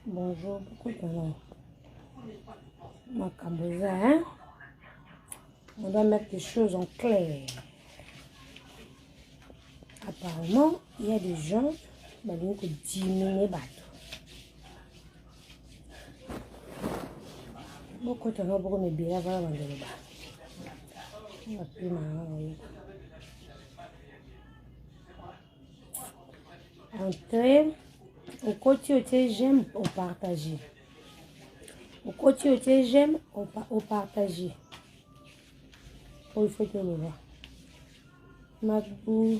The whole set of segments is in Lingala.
Bonjour, beaucoup de gens. Hein? On doit mettre les choses en clair. Apparemment, il y a des gens qui diminuent les bateaux. Beaucoup de gens me bien avant de le battre. Entrez au côté j'aime au partager. Au côté j'aime au partager. Il faut que le voit. Macbou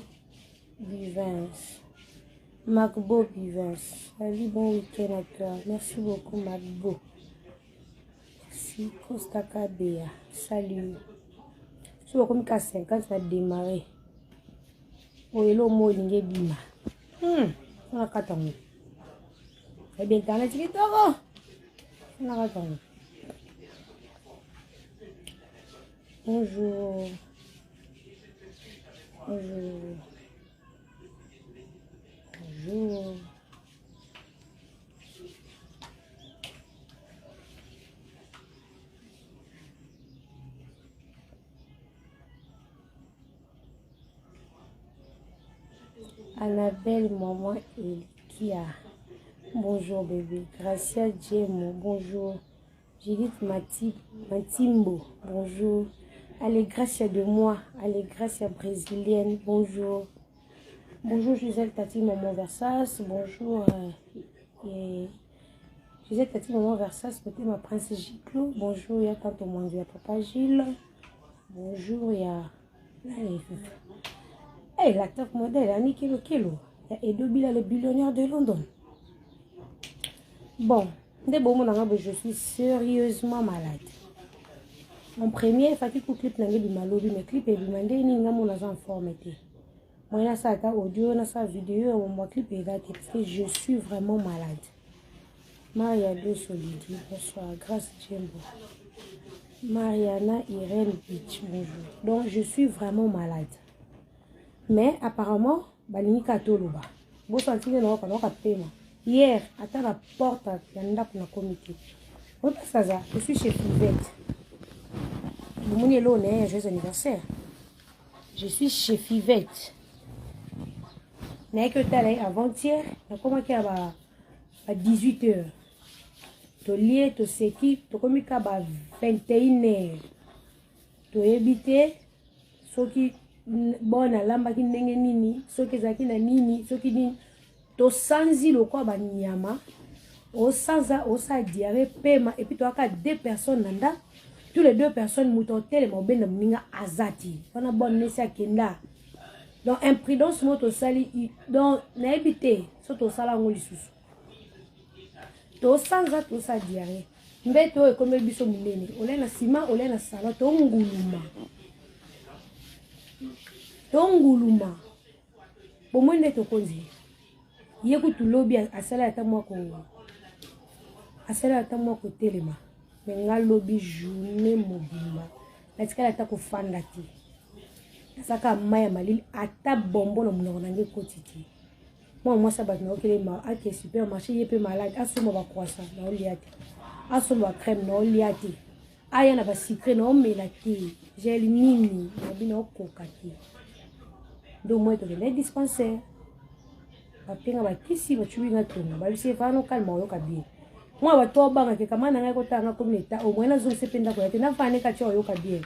Bivens. Macbo Bivens. Salut, bon week-end à toi. Merci beaucoup, Macbo. Merci, Costa Kabea. Salut. Je suis comme 50, ça a démarré. Oh, et l'homme est bima. On a 4 ans. Eh bien, quand on a dit que on a 4 ans. Bonjour. Bonjour. Bonjour. Annabelle, maman et Kia. Bonjour bébé. Gracia Djemo. Bonjour. Judith Matimbo. Bonjour. Allez, Gracia de moi. Allez, Gracia brésilienne. Bonjour. Bonjour Gisèle Tati Maman Versas. Bonjour. Gisèle Tati Maman Versas. C'était ma princesse Giclo. Bonjour. Il y a tantôt mon Dieu, papa Gilles. Bonjour. Il y a. Hey, la top modèle, Annie Kilo. Il y a Edo Bila, le billionnaire de London. Bon, je suis sérieusement malade. Mon premier, il faut que le clip n'ait pas mal, mais clip est demandé, il n'y a pas en forme. Moi, il y a ça audio, il y a ça vidéo, mon clip est gâté parce que je suis vraiment malade. Maria de Solidi, bonsoir, grâce Djembo. Mariana Irène Beach, bonjour. Donc, je suis vraiment malade. Mais apparemment, Balini Katoloba. Vous sentez que nous avons paiement. Hier, à la porte, il y a un comité. Je suis chez Fivette. Joyeux anniversaire. Je suis chez Fivette. Avant-hier, à 18h. Tu lié, tu sais qui, tu commis à 21h. Tu évité, ce qui bon à lamba qui n'engage nini, ce qui est na nini, ce qui dit, tu sanzi le quoi banyama, au sanza, au sa diarrhée, paiement, et puis tu as 2 personnes nanda, tous les 2 personnes moutotel et mon ben n'inga azati. On a bon nessa kenda. Donc imprudence moto sali, donc na évité, ce to sala ngoli susu. To sanza to sa diarrhée. Mbeto e comme biso munene, olé na ciment, olé na sala, to nguluma. Tonguluma bomwe neto konzi yeku tulobi asala ata mwako telema menga lobi journée mobimba natikala ata ko fanda ti saka maya malili ata bombo na munoko nange kotiti moi sabat na okelema ake supermarché yepe malade asoma ba croissant na oliati asoma crème na oliati aya na ba sucre na omela ti gel nini na bino okokati. Donc moi je vais dispensaire. Après on va kisi va tuer na tonga. Ba bisi fa no calme yo kabi. Moi va to banga ke kama na ko tanga ko meta au moins na zo se penda ko ya na fa ne ka cho yo kabi.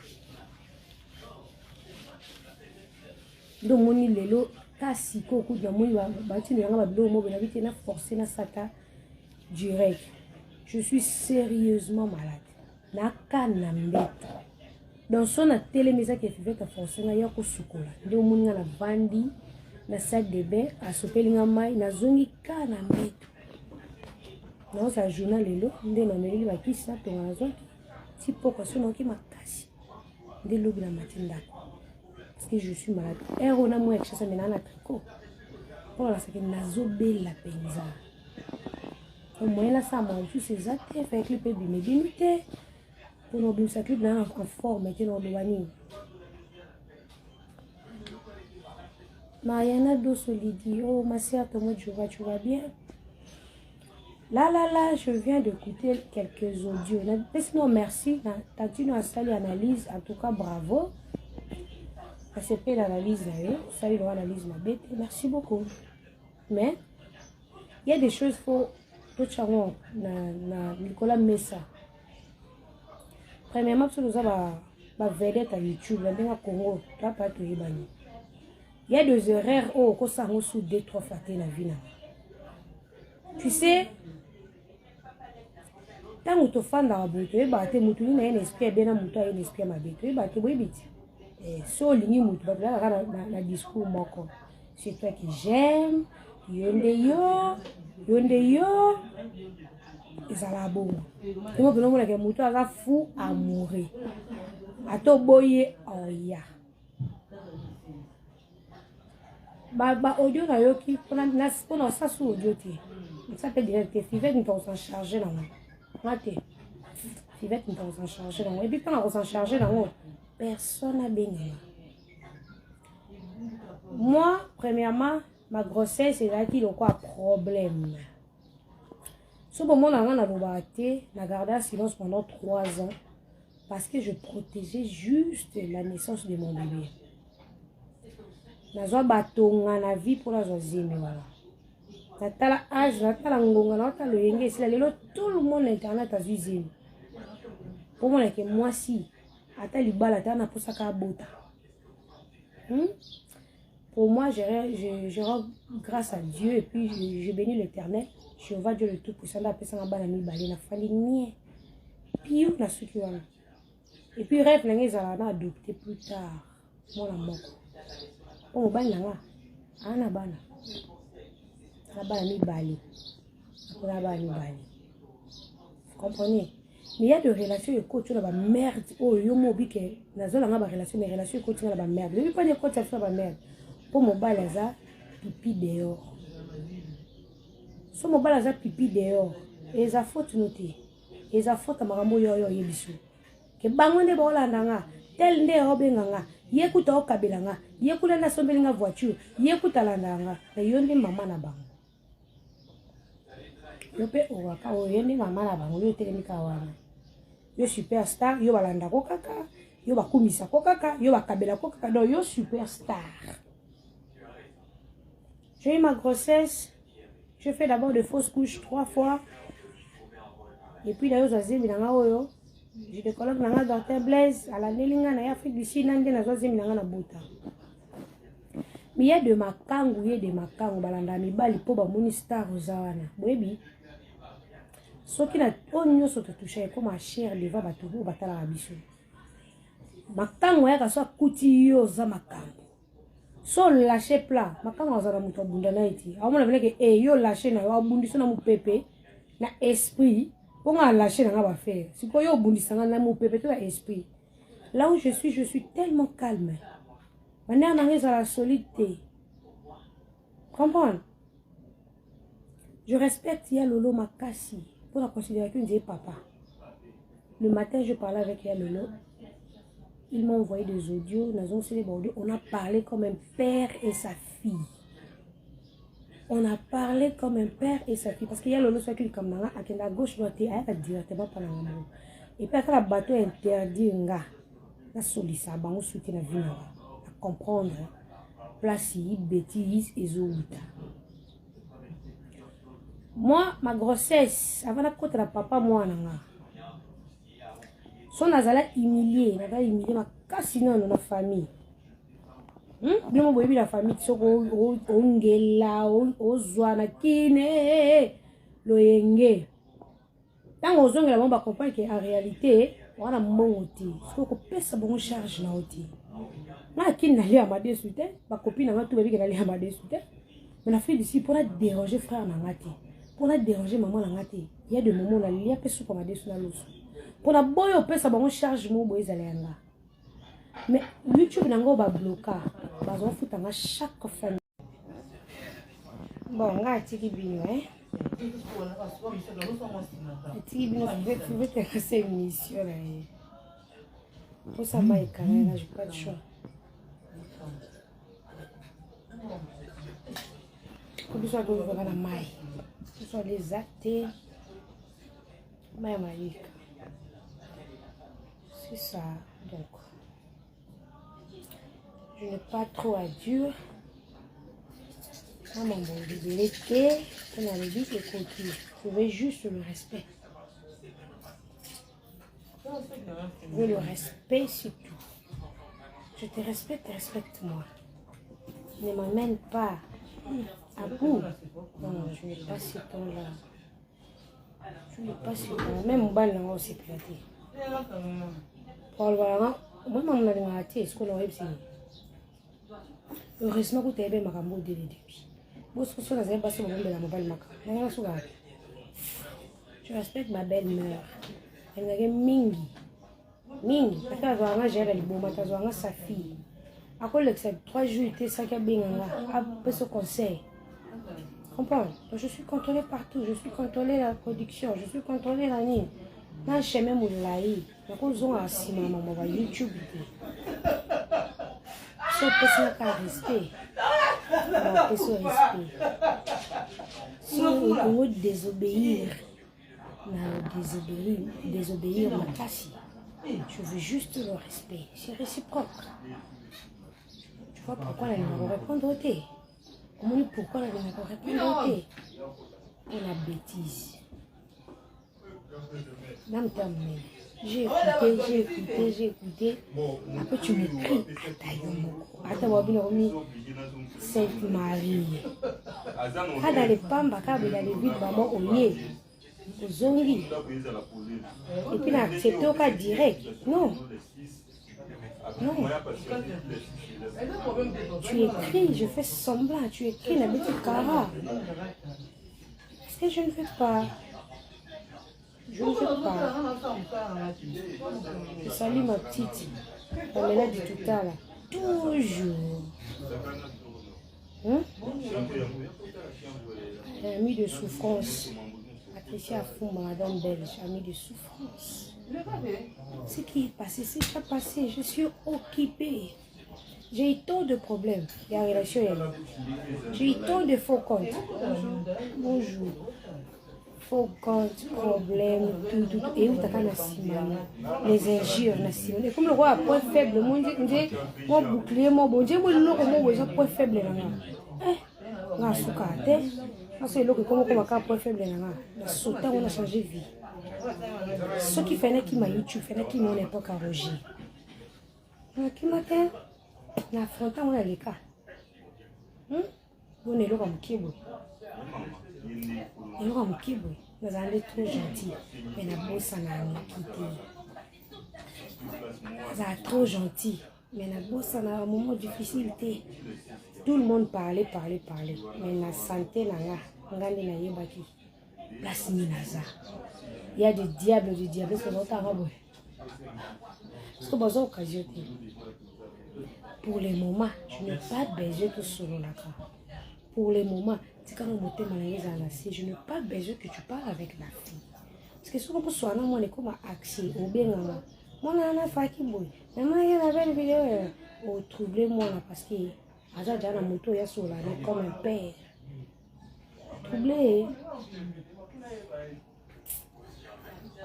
Donc moni lelo kasi ko ku na moi ba ti na ba bilo mo na biti na forcer na saka direct. Je suis sérieusement malade. Na kana mbeto. Dans son télé mesa qui fait ta force na ya ko sukola ndo muninga na vandi na sac de bain a sopelinga mai na zongi kana meto na sa journal lelo nde na meli ba kisa to na zo ti poko so no ki makasi nde lobi na matinda parce que je suis malade ero na mo ekisa mena na tricot pour la sake na zo bela penza au moins la sa mo tu ces actes fait clip bi me limité. Pour nous bien s'occuper en forme et dans le vanille. Mariana do Solidi, oh ma sœur, tu vas bien? Là, je viens d'écouter quelques audios. Sinon, merci. Tantino a sali analyse. En tout cas, bravo. C'est pas l'analyse d'ailleurs. Salut l'analyse ma bête. Merci beaucoup. Mais il y a des choses faut tout changer na Nicolas Messa. Premièrement, parce que nous avons ma vedette à YouTube, la dernière Congo, tu pas tout y bani. Il y a des erreurs que ça nous sous 2-3 fois dans la vie. Tu sais, tant que tu fais dans la bouche, tu vas te montrer un esprit bien, un esprit ma bête, tu vas te voir vite. So lingi mutu ba na discours moko c'est toi que j'aime yonde yo ezala bon mo bino mo ke mutu aga fou amoureux ato boye oya ba audio na yoki pona ça sous audio ti ça peut dire que Fivette nous s'en charger là maté Fivette nous s'en charger là et puis quand on s'en charger là personne n'a béni. Moi, premièrement, ma grossesse est là qui a quoi problème. Ce moment là, on a gardé un silence pendant 3 ans parce que je protégeais juste la naissance de mon bébé. Nazo batonga na vie pour la zozime voilà. Natala âge, natala ngonga, natala le yenge, c'est là tout le monde internet a vu. Pour moi, que moi si ata libala ta na posa ka bota. Pour moi, je rends grâce à Dieu et puis je bénis l'Éternel. Je vois Dieu le Tout-Puissant la personne en bas na mi balé na fali nie. Puis on a ce qui va. Et puis rêve n'engé zala adopté plus tard. Moi la moko. Pour bana nga ana bana. Na bana mi balé. Pour la bana mi balé. Vous comprenez? Mais il y a des relations et coach la merde. Oh yo mobi ke na zola nga ba relation mais relation coach la ba merde. Ne pas dire coach ça ba merde. Pour mon balaza pipi dehors. So mon balaza pipi dehors. Et ça faute noter. Et ça faute marambo yo yebisu. Ke bangonde ba olanda nga tel nde obenga nga. Yekuta okabela nga. Yekula na sombeli nga voiture. Yekuta landa nga. Na yonde mama na bango. Yo pe owaka oyende mama na bango yo telemika wana. Yo superstar, yo balanda ko kaka, yo bakumisa ko kaka, yo bakabela ko kaka, donc yo superstar. J'ai eu ma grossesse, je fais d'abord de fausses couches 3 fois. Et puis là, je décolloque dans la docteur Blaise, à la Nélinga, na Afrique du Sud, na Bouta. Mais il y a de makangu, balanda mibali po ba moni star ozawana. Bwebi. Ce qui n'a pas soto touché comme ma chère devant batubu batala biso. Makangu ya kaso kuti yo za makangu. So lâcher plat, makangu azala muto bunda na iti. Aomona vile ke yo lâcher na yo bundiso na mupepe na esprit. Ponga lâcher na ba faire. Siko yo bundisa na mupepe to esprit. Là où je suis tellement calme. Maintenant on arrive à la solidité. Comprends? Je respecte Yalolo Makasi. Pour la considérer qu'une dit papa. Le matin, je parlais avec Yalolo. Il m'a envoyé des audios. On a parlé comme un père et sa fille. On a parlé comme un père et sa fille. Parce qu'il y a Yalolo, soit qu'il comme là, à la gauche, doit être directement par l'amour. Et puis, après, le bateau interdit, la sollicita, on soutient la vie, à comprendre. Place, bêtise et zouta. Moi, ma grossesse, avant la côte de papa, moi, son azala humilié, ma cassina dans la famille. Bien, moi, la famille, so ongela, ozwana, kine, loyenge. Tant aux ongles, on va comprendre qu'en réalité, on a mon outil. So qu'on pèse sa bonne charge na outil. Ma qui n'allait à ma dessus, ma copine a tout baby qui allait à ma dessus. Mais la fille d'ici pour la déranger frère Nangati. Pour la déranger maman Nangati. Il y a des moments où il y a personne comme ma dessus na l'os. Pour la boy au pèse sa bonne charge mon boy zaléanga. Mais YouTube n'ango ba bloquer. Ba zon fout à chaque famille. Bon, nga tiki bino tiki bino faut que c'est une mission là. Pour ça va être carré là, j'ai pas de choix. Pour que soit dans la maille. Pour soit les athées. Même c'est ça, donc. Je n'ai pas trop à dire. Je veux juste le respect. Je veux le respect surtout. Je te respecte, respecte-moi. Ne m'amène pas à bout. Non, je n'ai pas ce temps-là. Je n'ai pas ce temps-là. Même mon bal n'a pas aussi éclaté. Pour le voir, moi, je m'en ai raté. Est-ce qu'on aurait essayé? Heureusement que tu as bien ma cambo dès le début. Je respecte ma belle-mère. Elle a mingi. Mingi. Elle a géré le bon matin, sa fille. Après le 3 jours, il était ça qui a bien après ce conseil. Comprends? Je suis contrôlée partout. Je suis contrôlée la production. Je suis contrôlée la ligne. Là, je sais même où l'aïe. La cause on a si maman va YouTube. C'est un respect. On respect. Si on veut désobéir, désobéir ma casse. Je veux juste le respect. C'est réciproque. Tu vois pourquoi elle ne va répondre au thé? Pourquoi elle ne va répondre au thé? Pour la bêtise. J'ai écouté. Après tu m'écris. Sainte Marie. Quand dans les pamba, quand dans les vides, maman, on y est. Aux zombies. Et puis, accepté au cas direct. Non. Non. Tu écris, je fais semblant. Tu écris la bête cara. Est-ce que je ne fais pas? Je ne fais pas. Je salue ma petite. On est là du tout à l'heure. Toujours. Ami de souffrance. Patricia Fouma, madame belge, amie de souffrance. Ce qui est passé, c'est pas passé. Je suis occupée. J'ai eu tant de problèmes. La relation est là. J'ai eu tant de faux comptes. Bonjour. Faux comptes, problèmes, tout. Et où t'as les injures, et comme le roi a point faible, mon bouclier, mon bon Dieu, mon point faible. Parce que l'autre, comme on a point faible, on a changé de vie. Ce qui fait qui m'a YouTube, fait qui m'a n'importe quoi Roger. Qui m'a fait, on a affronté les cas. On est là comme Kibo. On est là comme Kibo. Nous allons être trop gentils. Mais la bosse en a quitté. Nous allons trop gentils. Mais la bosse en a un moment de difficulté. Tout le monde parlait. Mais la santé n'a pas. Place Minaza. Il y a des diables, parce que l'autre a parce que dans occasion, pour les moments, je n'ai pas besoin tout solo là. Pour les moments, c'est quand je n'ai pas besoin que tu parles avec la fille. Parce que si on peut soigner, moi, on est comme accès au bien. Moi, on a fait qui boy. Mais moi, il y a une vidéo au troublé moi là parce que Aza Jana Moto ya sur là, comme un père. Troublé.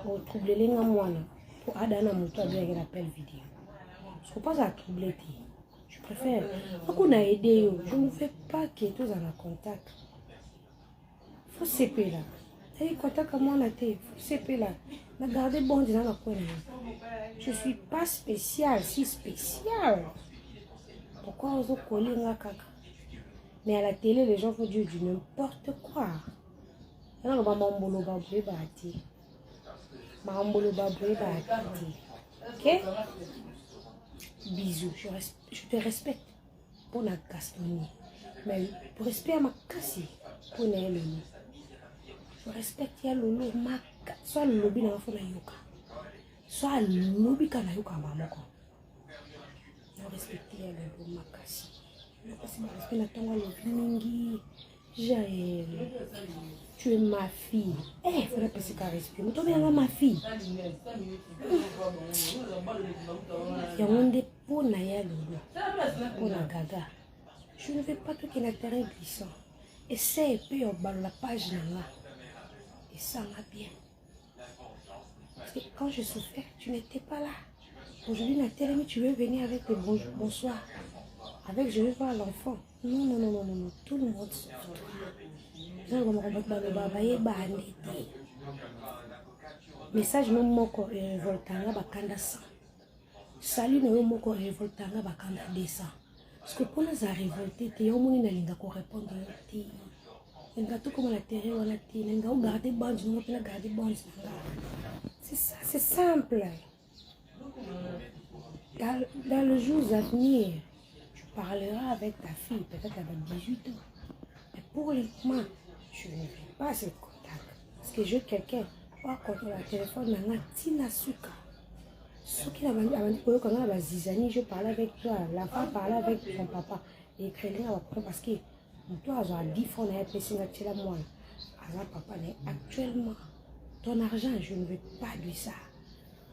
Au troublé les gens moi là. Pour Adana Moto bien qu'il appelle vidéo. Je ne peux pas troubler. Je préfère. Quand on a aidé, je ne fais pas que tous en contact. Il faut CP là. Il contact comme moi là, il faut CP là. Regardez bon dans la coin. Je ne suis pas spécial, si spécial. Pourquoi on se coller là caca? Mais à la télé, les gens font du n'importe quoi. On va m'embolo baboué bâti. M'embolo baboué bâti. Ok? Bisous. Je te respecte pour la gastronomie. Mais pour respect à ma casse, pour ne le je respecte ya lolo maka. Soit le lobby na fona yoka. Soit le lobby kana yoka mamoko. Je respecte ya lolo makasi. Parce que je respecte la lobby mingi. Jaël, tu es ma fille. Il faudrait que tu respectes. Tu es ma fille. Il y a un dépôt na ya lolo. Pour la gaga. Je ne veux pas que tu aies un terrain glissant. Essaye, puis on balle la page là. Et ça va bien. Quand je souffrais, tu n'étais pas là. Aujourd'hui, Nathalie, mais tu veux venir avec les bonjour, bonsoir. Avec je vais voir l'enfant. Non, non, non, non, non, non. Tout le monde souffre. Message même moko révoltanga bakanda 100. Salut na yo moko révoltanga bakanda 200. Parce que pour nous à révolter, tu es au moins nalinga ko répondre ti. Nga tout comme la terre wala ti, nga o garder bonne, nga pe garder bonne. C'est ça, c'est simple. Dans le jour à venir, tu parleras avec ta fille, peut-être avec 18 ans. Mais pour le moment, je ne veux pas ce contact. Parce que je veux quelqu'un. Quand on a le téléphone, Tina Souka. Ce qui a dit, je parlais avec toi. L'enfant parlait avec son papa. Et il a parce que toi, tu as 10 francs, tu as moi. Papa, actuellement, ton argent, je ne veux pas de ça.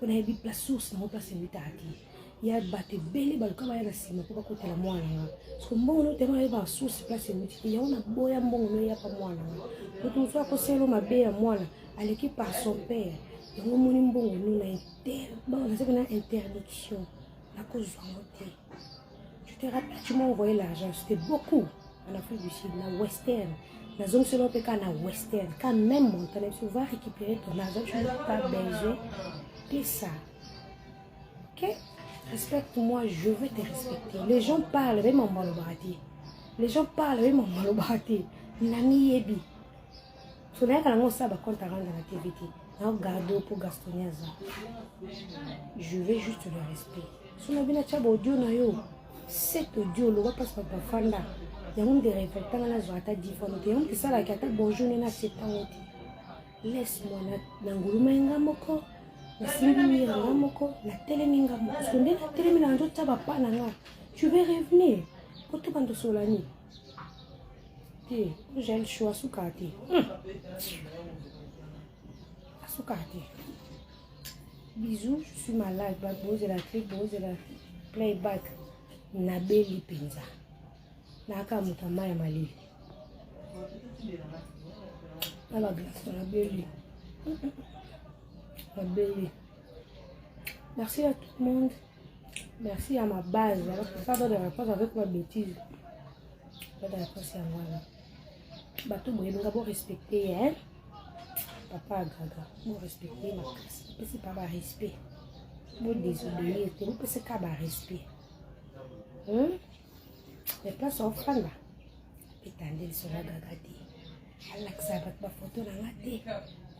On a une place source, on a place il y a battu belé balkama ya sima pour pas la mwana parce que bon nous tellement il va source place il y a una boya mbongo no ya pa mwana tout ça ko selo mabe ya mwana aleki par son père et nous moni mbongo nous na interdiction la cause de tu te rappelles tu m'as envoyé l'argent c'était beaucoup en Afrique du Sud la Western la zone selon PK na Western quand même mon tu vas récupérer ton argent tu ne vas pas besoin de ça. Ok? Respecte-moi, je veux te respecter. Les gens parlent avec mon malobarati. Les gens parlent avec mon malobarati. Nani yebi. So là quand on sait quand tu rentres dans la TVT, on garde pour Gastoniaza. Je veux juste le respect. Si on a bien un audio na yo, cet audio le va pas se faire fanda. Il y a un des réflectants là sur ta différente. Il y a un qui ça la cata bonjour na c'est pas oti. Laisse-moi na nguluma ngamoko. La simbi ngamoko, la téléminga moko. Parce que la téléminga njo taba pa nanga. Tu veux revenir pour tout bando solani. J'ai le choix sous carte. Sous carte. Bisous, je suis malade. Bose la clip, bose la playback. Nabeli penza. Naka mutama ya mali. Naba glace nabeli. Merci à tout le monde. Merci à ma base. Alors que ça donne des réponses avec ma bêtise. Pas de réponse à moi là. Bateau, vous devez respecter, hein. Papa Gaga, vous respectez ma classe. Vous ne pas avoir respect. Vous désobéir, vous ne pouvez pas avoir respect. Les places sont fan là. Pétandel sur la gagate. Alaxabat ma photo dans la tête.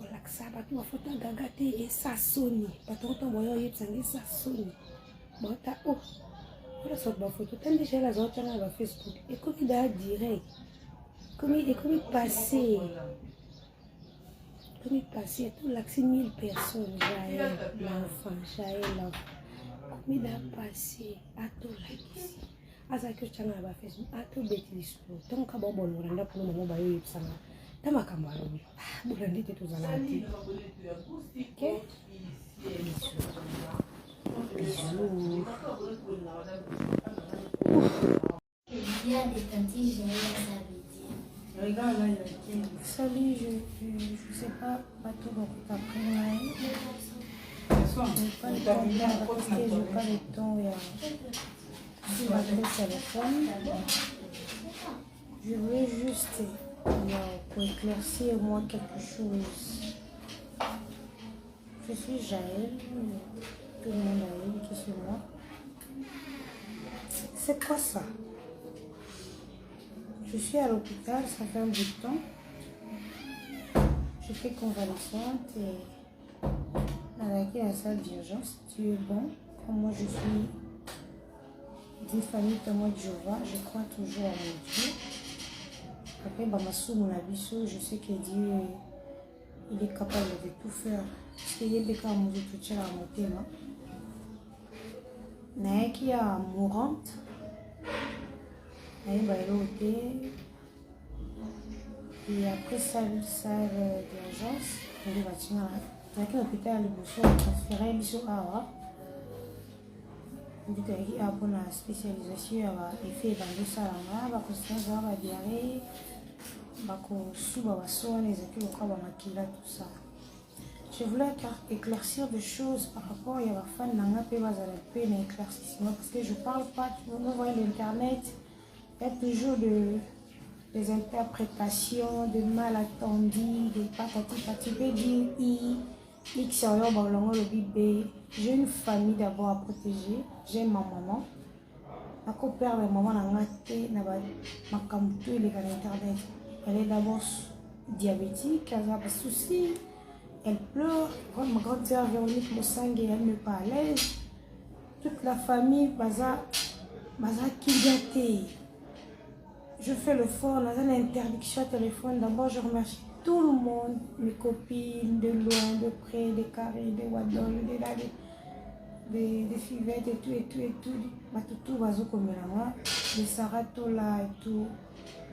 Alaxabat ma photo dans la tête et ça sonne. Patron ton moyen y est ça sonne. Bon ta oh. Voilà ça ma photo. T'as déjà la zone dans la Facebook. Et comme il a direct. Comme il passé. Comme il passé tout l'accès 1000 personnes. Jaël l'enfant, Jaël l'enfant. Comme il a passé à tout l'accès. Asa que tu as na Facebook a tout bêtise tant que bon bon renda pour nous ba yo yipsana tama kamalo bi bulandi te tuzalati ok bisous bien des tantis j'ai regarde là salut je sais pas tout donc après je pas le temps sur votre téléphone. Je veux juste pour éclaircir moi quelque chose. Je suis Jaël, tout le monde a une qui est moi. C'est quoi ça? Je suis à l'hôpital, ça fait un bout de temps. Je fais convalescente et avec la salle d'urgence. Tu es bon, comme moi je suis d'une famille témoin de Jéhovah, je crois toujours en mon Dieu. Après, je sais que Dieu il est capable de tout faire. Parce qu'il est béca à mon Dieu, tout à mon thème. Mais qui est mourante, elle va l'ôter. Et après salle d'urgence, elle va tenir là. Dans l'hôpital, elle va transférer à il y a une spécialisation et fait dans le salon, la diarrhée, tout ça. Je voulais éclaircir des choses par rapport à la fin de l'éclaircissement parce que je ne parle pas, vous voyez l'internet, il y a toujours des interprétations, des malentendus, des patati, tu peux dire I, X, j'ai une famille d'abord à protéger, j'ai ma maman. Je père de maman elle est d'abord diabétique, elle a des soucis, elle pleure. Quand ma grande sœur Véronique Mosangue, elle n'est pas à l'aise. Toute la famille, baza Kigate. Je fais le fort, on a une interdiction au téléphone. D'abord, je remercie tout le monde, mes copines, de loin, de près, des carrés, des wadons, des fivettes et tout. Matutu bazo komelanga, des saratola et tout.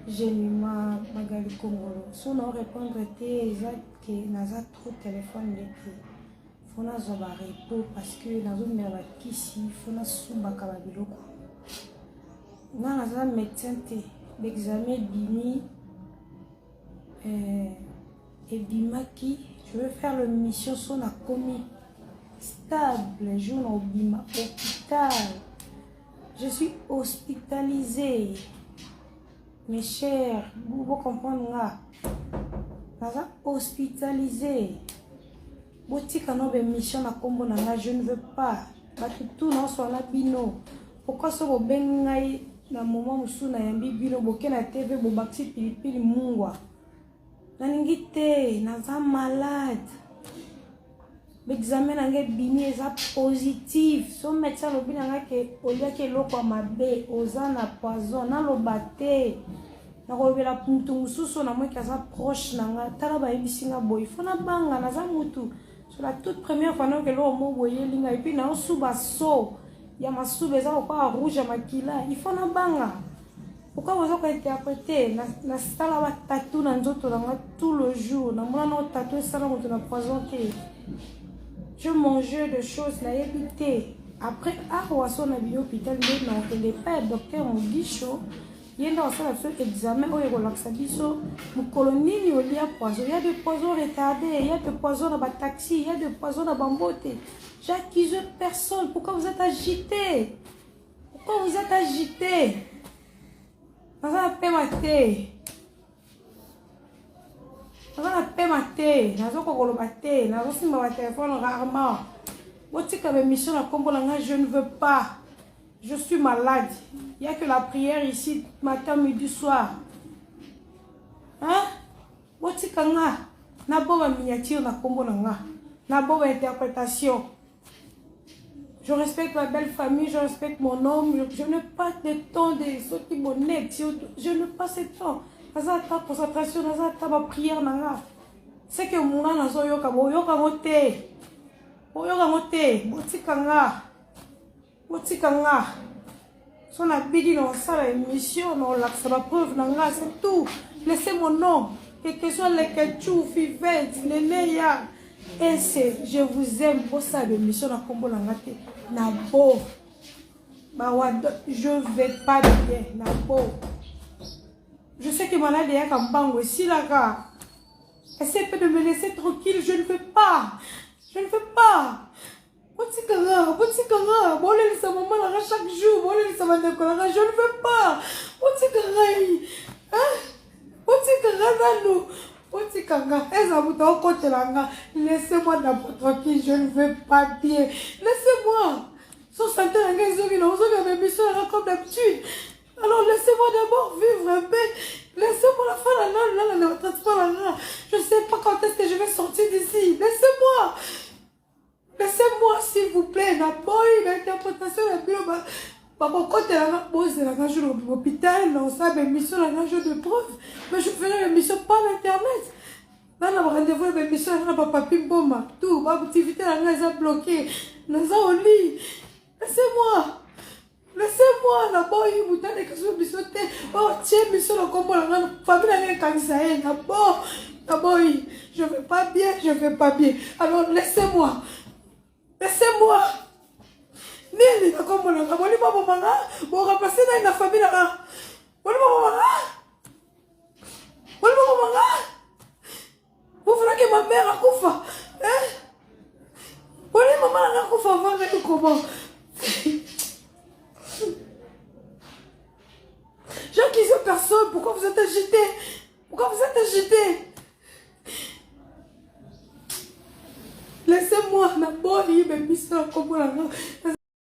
Jenima, Magali Kongolo. Si on répondre, que naza trop téléphone l'été. Faut na zoba repos parce que nazo mera kisi, faut na sumba kababiloko. Na naza médecin te, l'examen bimi et bimaki. Je veux faire le mission sur la commis stable, jour au bima hôpital. Je suis hospitalisée. Mes chers, vous comprenez là. Naza hospitalisé. Botika no be mission na kombo na je ne veux pas. Tout non soit la bino. Pourquoi ce bo bengai na moment musu na yambi bino boke na TV bo baxi pilipili mungwa. Na ningite naza malade. L'examen nangé bini eza positif. So médecin lobi nanga ke olia ke loko mabe oza na poison na lobate. Na kolobela mutu mususu na moi kaza proche nanga tala ba ebisinga boy fona banga naza mutu. Sur la toute première fois que l'on m'a envoyé linga et puis na suba so ya masube za kwa rouge makila il faut na banga. Pourquoi vous avez interprété na sala wa tatou na nzoto nanga tout le jour na mona no tatou sala moto na poisonté. Je mangeais des choses na évité. Après awaso na bi hôpital mais non que les pères docteur Mugisho yenda osala ce examen o relaxa biso mu colonie au lia poison. Il y a des poisons retardés, il y a des poisons dans ba taxi, il y a des poisons dans bambote. J'accuse personne. Pourquoi vous êtes agité? Pourquoi vous êtes agité? Naza pe maté. Naza pe maté. Nazo kokolo maté. Nazo simba ba téléphone rarement. Botika be mission na kombo langa je ne veux pas. Je suis malade. Il n'y a que la prière ici, matin, midi, soir. Hein? Botikanga. Nabo miniature na kombo nanga. Nabo interprétation. Je respecte ma belle famille, je respecte mon homme. Je n'ai pas de temps de ceux qui m'honnêtent. Je n'ai pas ce temps. Naza ta concentration, naza ta ma prière nanga. C'est que mon âme nazo yoka boyoka moté. Boyoka moté. Botikanga. Botikanga. Son habitude dans sa émission, on l'a la preuve, c'est tout. Laissez mon nom. Quel que soit les ketchou, fivette, les neya. Et c'est, je vous aime pour ça, l'émission, la combo, la ngate. Nabo. Je vais pas bien, Nabo. Je sais que mon âme est comme bango. Si la gars, essaie de me laisser tranquille, je ne veux pas. Je ne veux pas. Botikanga, bolé sa maman là chaque jour, bolé sa maman je ne veux pas. Botikanga, hein? Botikanga nanu, botikanga. Eza buta okote langa. Laissez-moi d'abord tranquille, je ne veux pas bien. Laissez-moi. Son santé langa ezogi na ozoga bébé so la comme d'habitude. Alors laissez-moi d'abord vivre un peu. Laissez-moi la fin la transport là. Je sais pas quand est-ce que je vais sortir d'ici. Laissez-moi. Laissez-moi s'il vous plaît, la boy, l'interprétation de la bio, papa, quand elle a posé la nage de l'hôpital, on sait l'émission, la nage de preuve, mais je ferai l'émission par l'internet. Là, on a rendez-vous avec l'émission, on a papa Pimboma, tout, ma activité, la nage a bloqué, on a au lit. Laissez-moi, la boy, vous avez des questions, oh, tiens, mission, la combo, la famille, la nage, cancer, la boy, je ne vais pas bien, alors laissez-moi. Laissez-moi. Nini na kombo na ngaboli baba manga, bo remplacer na famille na. Boli baba manga. Vous voulez que ma mère Nakufa. Voilà, maman, Nakufa, va avec comment? J'accuse personne. Pourquoi vous êtes agité? Pourquoi vous êtes agité? Laissez-moi, la bonne, il me mis ça comme la